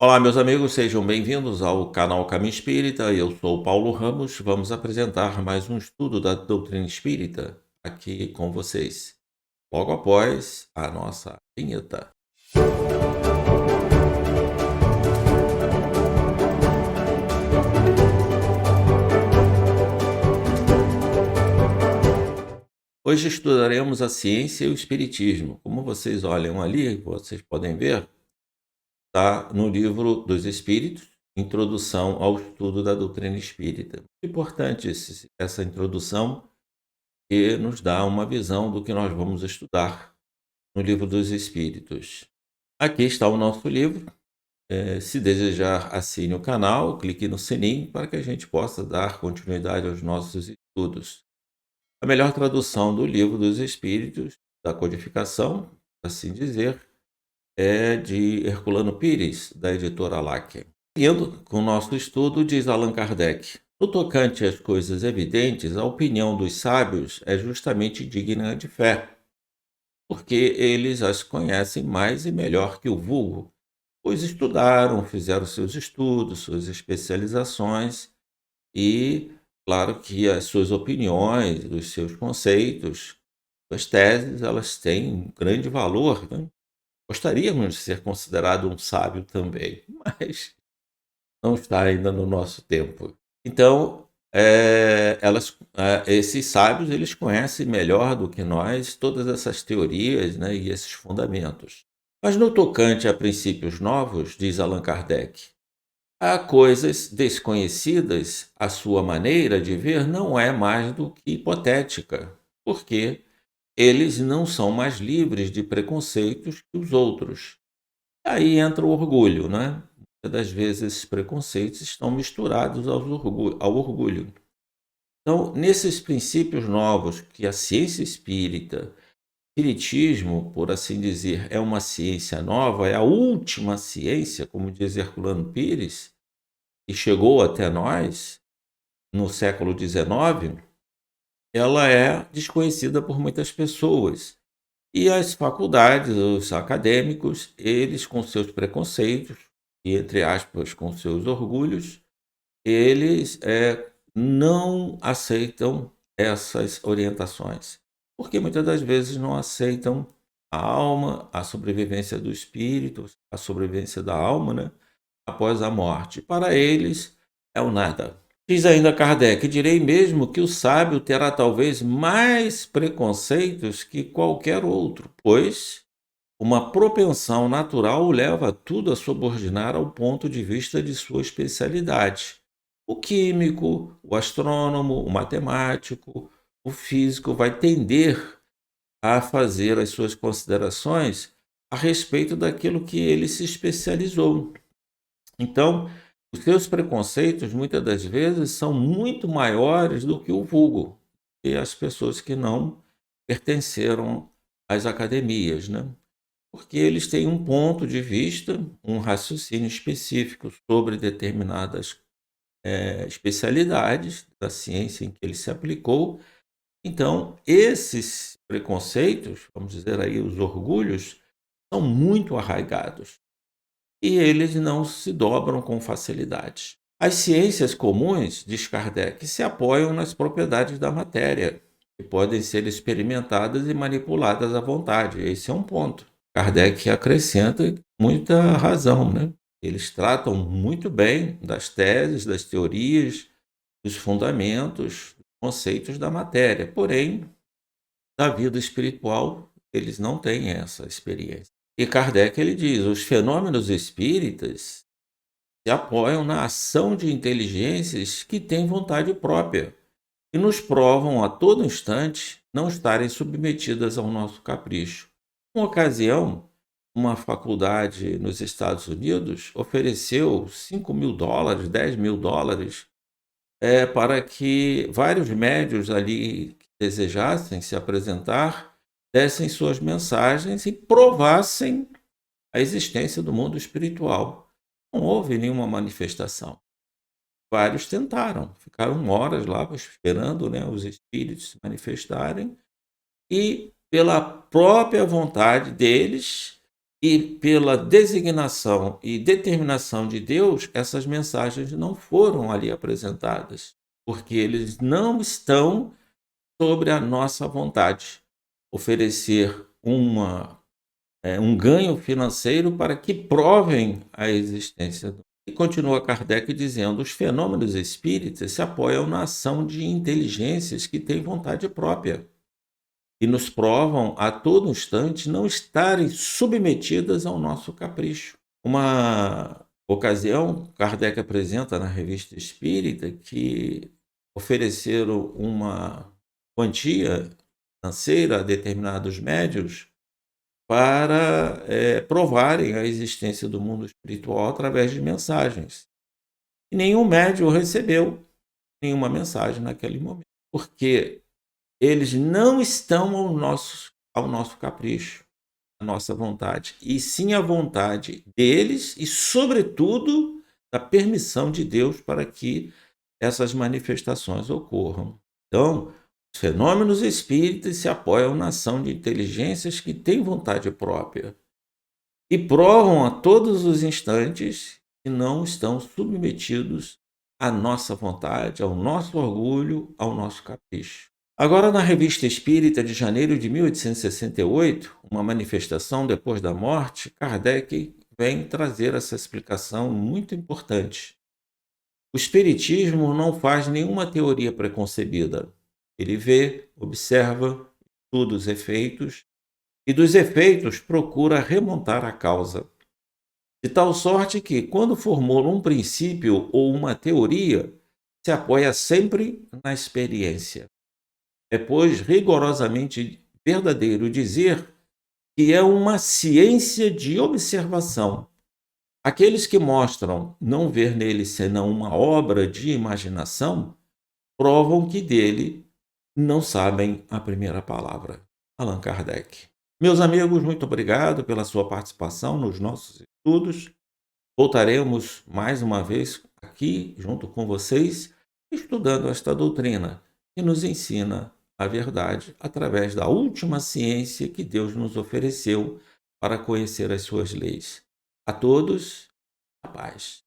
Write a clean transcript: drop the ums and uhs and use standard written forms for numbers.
Olá, meus amigos, sejam bem-vindos ao canal Caminho Espírita. Eu sou Paulo Ramos. Vamos apresentar mais um estudo da doutrina espírita aqui com vocês, logo após a nossa vinheta. Hoje estudaremos a ciência e o espiritismo. Como vocês olham ali, vocês podem ver, está no livro dos Espíritos, Introdução ao Estudo da Doutrina Espírita. Importante essa introdução, que nos dá uma visão do que nós vamos estudar no Livro dos Espíritos. Aqui está o nosso livro. Se desejar, assine o canal, clique no sininho para que a gente possa dar continuidade aos nossos estudos. A melhor tradução do Livro dos Espíritos, da codificação, por assim dizer, é de Herculano Pires, da editora Láquia. Seguindo com o nosso estudo, diz Allan Kardec: no tocante às coisas evidentes, a opinião dos sábios é justamente digna de fé, porque eles as conhecem mais e melhor que o vulgo, pois estudaram, fizeram seus estudos, suas especializações e, claro que as suas opiniões, os seus conceitos, suas teses, elas têm um grande valor, né? Gostaríamos de ser considerado um sábio também, mas não está ainda no nosso tempo. Então, esses sábios, eles conhecem melhor do que nós todas essas teorias, né, e esses fundamentos. Mas no tocante a princípios novos, diz Allan Kardec, há coisas desconhecidas, a sua maneira de ver não é mais do que hipotética, porque eles não são mais livres de preconceitos que os outros. Aí entra o orgulho, né? Muitas das vezes esses preconceitos estão misturados ao orgulho. Então, nesses princípios novos que a ciência espírita, espiritismo, por assim dizer, é uma ciência nova, é a última ciência, como diz Herculano Pires, que chegou até nós no século XIX, ela é desconhecida por muitas pessoas. E as faculdades, os acadêmicos, eles com seus preconceitos e, entre aspas, com seus orgulhos, eles não aceitam essas orientações, porque muitas das vezes não aceitam a alma, a sobrevivência do espírito, a sobrevivência da alma, né, após a morte. Para eles é o nada. Diz ainda Kardec: direi mesmo que o sábio terá talvez mais preconceitos que qualquer outro, pois uma propensão natural o leva tudo a subordinar ao ponto de vista de sua especialidade. O químico, o astrônomo, o matemático, o físico vai tender a fazer as suas considerações a respeito daquilo que ele se especializou. Então, os seus preconceitos, muitas das vezes, são muito maiores do que o vulgo, e as pessoas que não pertenceram às academias, né? Porque eles têm um ponto de vista, um raciocínio específico sobre determinadas especialidades da ciência em que ele se aplicou. Então, esses preconceitos, vamos dizer aí, os orgulhos, são muito arraigados e eles não se dobram com facilidade. As ciências comuns, diz Kardec, se apoiam nas propriedades da matéria, que podem ser experimentadas e manipuladas à vontade. Esse é um ponto. Kardec acrescenta muita razão, né? Eles tratam muito bem das teses, das teorias, dos fundamentos, dos conceitos da matéria. Porém, da vida espiritual, eles não têm essa experiência. E Kardec ele diz: os fenômenos espíritas se apoiam na ação de inteligências que têm vontade própria e nos provam a todo instante não estarem submetidas ao nosso capricho. Uma ocasião, uma faculdade nos Estados Unidos ofereceu $5.000, $10.000, para que vários médios ali que desejassem se apresentar dessem suas mensagens e provassem a existência do mundo espiritual. Não houve nenhuma manifestação. Vários tentaram, ficaram horas lá esperando, né, os espíritos se manifestarem, e pela própria vontade deles, E pela designação e determinação de Deus, essas mensagens não foram ali apresentadas, porque eles não estão sobre a nossa vontade. Oferecer um ganho financeiro para que provem a existência. E continua Kardec dizendo: os fenômenos espíritas se apoiam na ação de inteligências que têm vontade própria e nos provam a todo instante não estarem submetidas ao nosso capricho. Uma ocasião, Kardec apresenta na Revista Espírita que ofereceram uma quantia financeira a determinados médiuns para provarem a existência do mundo espiritual através de mensagens. E nenhum médium recebeu nenhuma mensagem naquele momento, porque eles não estão ao nosso capricho, à nossa vontade, e sim à vontade deles e, sobretudo, da permissão de Deus para que essas manifestações ocorram. Então, os fenômenos espíritas se apoiam na ação de inteligências que têm vontade própria e provam a todos os instantes que não estão submetidos à nossa vontade, ao nosso orgulho, ao nosso capricho. Agora, na Revista Espírita de janeiro de 1868, uma manifestação depois da morte, Kardec vem trazer essa explicação muito importante. O Espiritismo não faz nenhuma teoria preconcebida. Ele vê, observa, estuda os efeitos e dos efeitos procura remontar a causa. De tal sorte que, quando formula um princípio ou uma teoria, se apoia sempre na experiência. É, pois, rigorosamente verdadeiro dizer que é uma ciência de observação. Aqueles que mostram não ver nele senão uma obra de imaginação, provam que dele não sabem a primeira palavra. Allan Kardec. Meus amigos, muito obrigado pela sua participação nos nossos estudos. Voltaremos mais uma vez aqui, junto com vocês, estudando esta doutrina que nos ensina a verdade através da última ciência que Deus nos ofereceu para conhecer as suas leis. A todos, a paz.